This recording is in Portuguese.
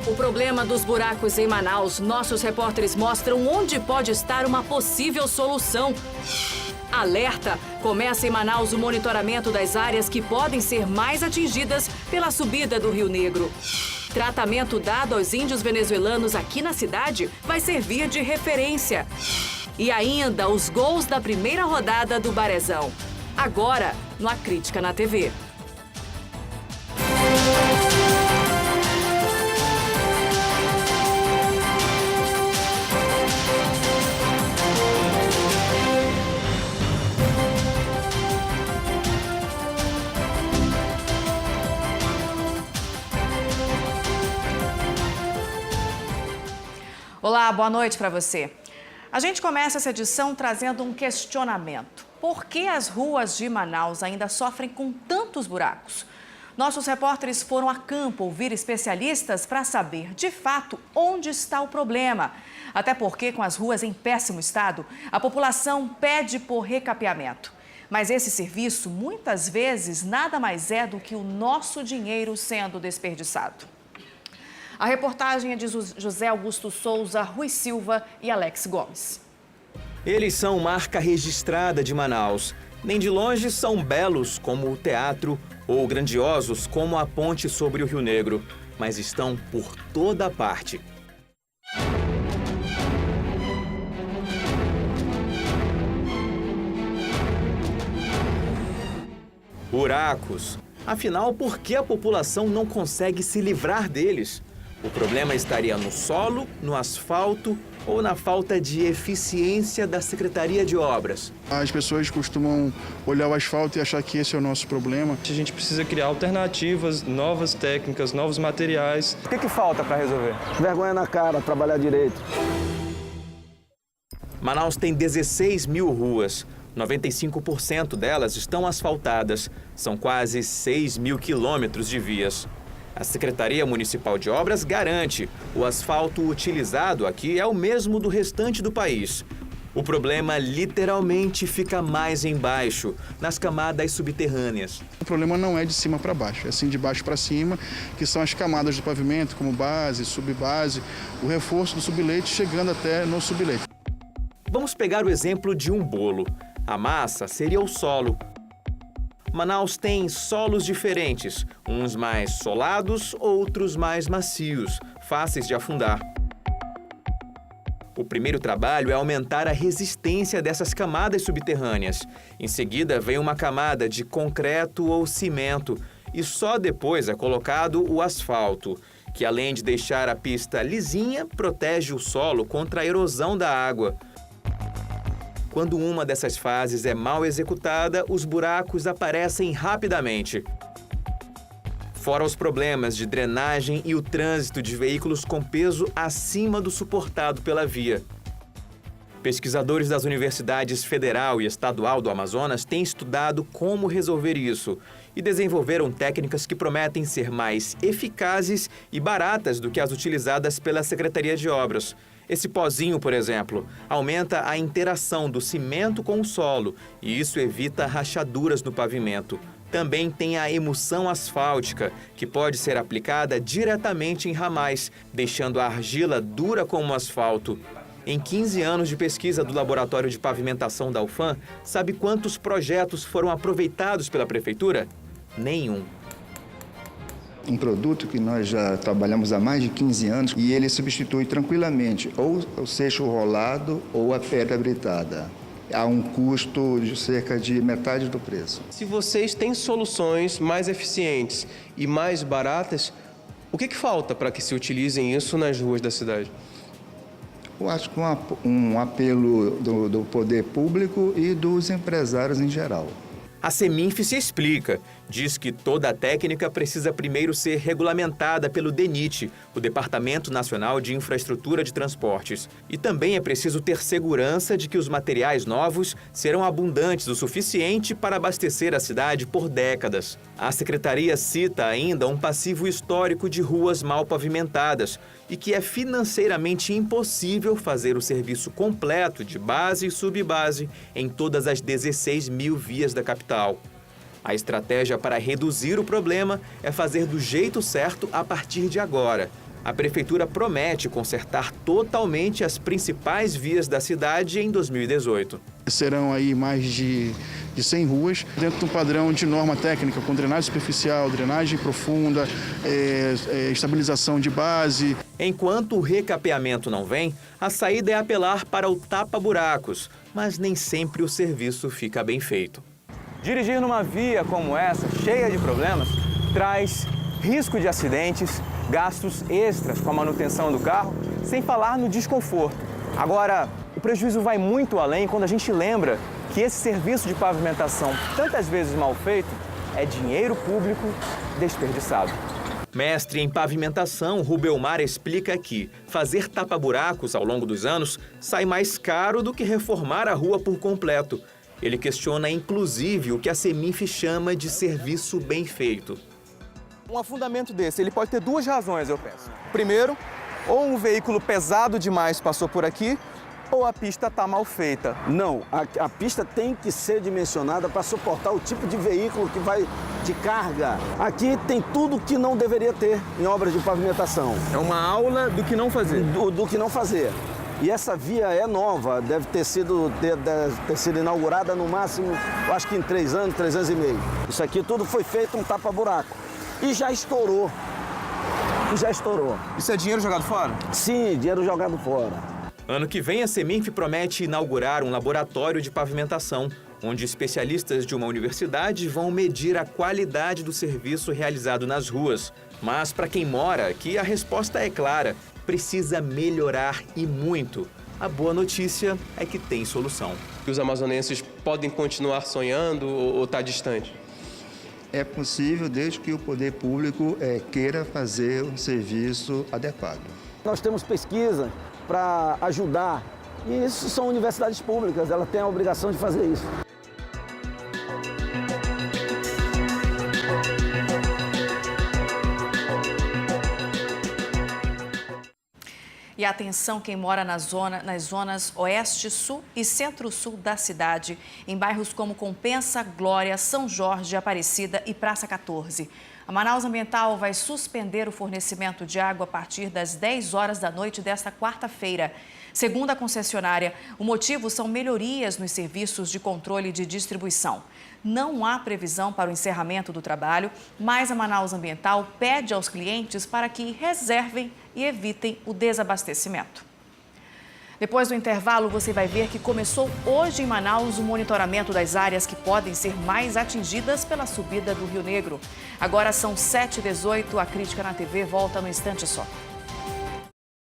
O problema dos buracos em Manaus, nossos repórteres mostram onde pode estar uma possível solução. Alerta! Começa em Manaus o monitoramento das áreas que podem ser mais atingidas pela subida do Rio Negro. Tratamento dado aos índios venezuelanos aqui na cidade vai servir de referência. E ainda os gols da primeira rodada do Barezão. Agora, no A Crítica na TV. Olá, boa noite para você. A gente começa essa edição trazendo um questionamento. Por que as ruas de Manaus ainda sofrem com tantos buracos? Nossos repórteres foram a campo ouvir especialistas para saber, de fato, onde está o problema. Até porque, com as ruas em péssimo estado, a população pede por recapeamento. Mas esse serviço, muitas vezes, nada mais é do que o nosso dinheiro sendo desperdiçado. A reportagem é de José Augusto Souza, Rui Silva e Alex Gomes. Eles são marca registrada de Manaus. Nem de longe são belos como o teatro ou grandiosos como a ponte sobre o Rio Negro, mas estão por toda parte. Buracos. Afinal, por que a população não consegue se livrar deles? O problema estaria no solo, no asfalto ou na falta de eficiência da Secretaria de Obras? As pessoas costumam olhar o asfalto e achar que esse é o nosso problema. A gente precisa criar alternativas, novas técnicas, novos materiais. O que falta para resolver? Vergonha na cara, trabalhar direito. Manaus tem 16 mil ruas. 95% delas estão asfaltadas. São quase 6 mil quilômetros de vias. A Secretaria Municipal de Obras garante: o asfalto utilizado aqui é o mesmo do restante do país. O problema literalmente fica mais embaixo, nas camadas subterrâneas. O problema não é de cima para baixo, é sim de baixo para cima, que são as camadas do pavimento, como base, subbase, o reforço do subleite chegando até no subleite. Vamos pegar o exemplo de um bolo. A massa seria o solo. Manaus tem solos diferentes, uns mais solados, outros mais macios, fáceis de afundar. O primeiro trabalho é aumentar a resistência dessas camadas subterrâneas. Em seguida, vem uma camada de concreto ou cimento e só depois é colocado o asfalto, que além de deixar a pista lisinha, protege o solo contra a erosão da água. Quando uma dessas fases é mal executada, os buracos aparecem rapidamente. Fora os problemas de drenagem e o trânsito de veículos com peso acima do suportado pela via. Pesquisadores das Universidades Federal e Estadual do Amazonas têm estudado como resolver isso e desenvolveram técnicas que prometem ser mais eficazes e baratas do que as utilizadas pela Secretaria de Obras. Esse pozinho, por exemplo, aumenta a interação do cimento com o solo e isso evita rachaduras no pavimento. Também tem a emulsão asfáltica, que pode ser aplicada diretamente em ramais, deixando a argila dura como asfalto. Em 15 anos de pesquisa do Laboratório de Pavimentação da UFAM, sabe quantos projetos foram aproveitados pela Prefeitura? Nenhum. Um produto que nós já trabalhamos há mais de 15 anos e ele substitui tranquilamente ou o seixo rolado ou a pedra britada. Há um custo de cerca de metade do preço. Se vocês têm soluções mais eficientes e mais baratas, o que falta para que se utilizem isso nas ruas da cidade? Eu acho que um apelo do poder público e dos empresários em geral. A Seminf se explica. Diz que toda a técnica precisa primeiro ser regulamentada pelo DENIT, o Departamento Nacional de Infraestrutura de Transportes. E também é preciso ter segurança de que os materiais novos serão abundantes o suficiente para abastecer a cidade por décadas. A Secretaria cita ainda um passivo histórico de ruas mal pavimentadas e que é financeiramente impossível fazer o serviço completo de base e subbase em todas as 16 mil vias da capital. A estratégia para reduzir o problema é fazer do jeito certo a partir de agora. A prefeitura promete consertar totalmente as principais vias da cidade em 2018. Serão aí mais de 100 ruas, dentro de um padrão de norma técnica, com drenagem superficial, drenagem profunda, estabilização de base. Enquanto o recapeamento não vem, a saída é apelar para o tapa-buracos, mas nem sempre o serviço fica bem feito. Dirigir numa via como essa, cheia de problemas, traz risco de acidentes, gastos extras com a manutenção do carro, sem falar no desconforto. Agora, o prejuízo vai muito além quando a gente lembra que esse serviço de pavimentação, tantas vezes mal feito, é dinheiro público desperdiçado. Mestre em pavimentação, Rubelmar explica que fazer tapa-buracos ao longo dos anos sai mais caro do que reformar a rua por completo. Ele questiona, inclusive, o que a Seminf chama de serviço bem feito. Um afundamento desse, ele pode ter duas razões, eu penso. Primeiro, ou um veículo pesado demais passou por aqui, ou a pista está mal feita. Não, a pista tem que ser dimensionada para suportar o tipo de veículo que vai de carga. Aqui tem tudo que não deveria ter em obras de pavimentação. É uma aula do que não fazer. Do que não fazer. E essa via é nova, deve ter sido inaugurada no máximo, eu acho que em 3 anos, 3 anos e meio. Isso aqui tudo foi feito um tapa-buraco. E já estourou. Isso é dinheiro jogado fora? Sim, dinheiro jogado fora. Ano que vem, a Seminf promete inaugurar um laboratório de pavimentação, onde especialistas de uma universidade vão medir a qualidade do serviço realizado nas ruas. Mas para quem mora aqui, a resposta é clara: precisa melhorar e muito. A boa notícia é que tem solução. Os amazonenses podem continuar sonhando ou está distante? É possível desde que o poder público queira fazer um serviço adequado. Nós temos pesquisa para ajudar, e isso são universidades públicas, elas têm a obrigação de fazer isso. E atenção quem mora nas zonas oeste, sul e centro-sul da cidade, em bairros como Compensa, Glória, São Jorge, Aparecida e Praça 14. A Manaus Ambiental vai suspender o fornecimento de água a partir das 10 horas da noite desta quarta-feira. Segundo a concessionária, o motivo são melhorias nos serviços de controle de distribuição. Não há previsão para o encerramento do trabalho, mas a Manaus Ambiental pede aos clientes para que reservem e evitem o desabastecimento. Depois do intervalo, você vai ver que começou hoje em Manaus o monitoramento das áreas que podem ser mais atingidas pela subida do Rio Negro. Agora são 7h18, a Crítica na TV volta no instante só.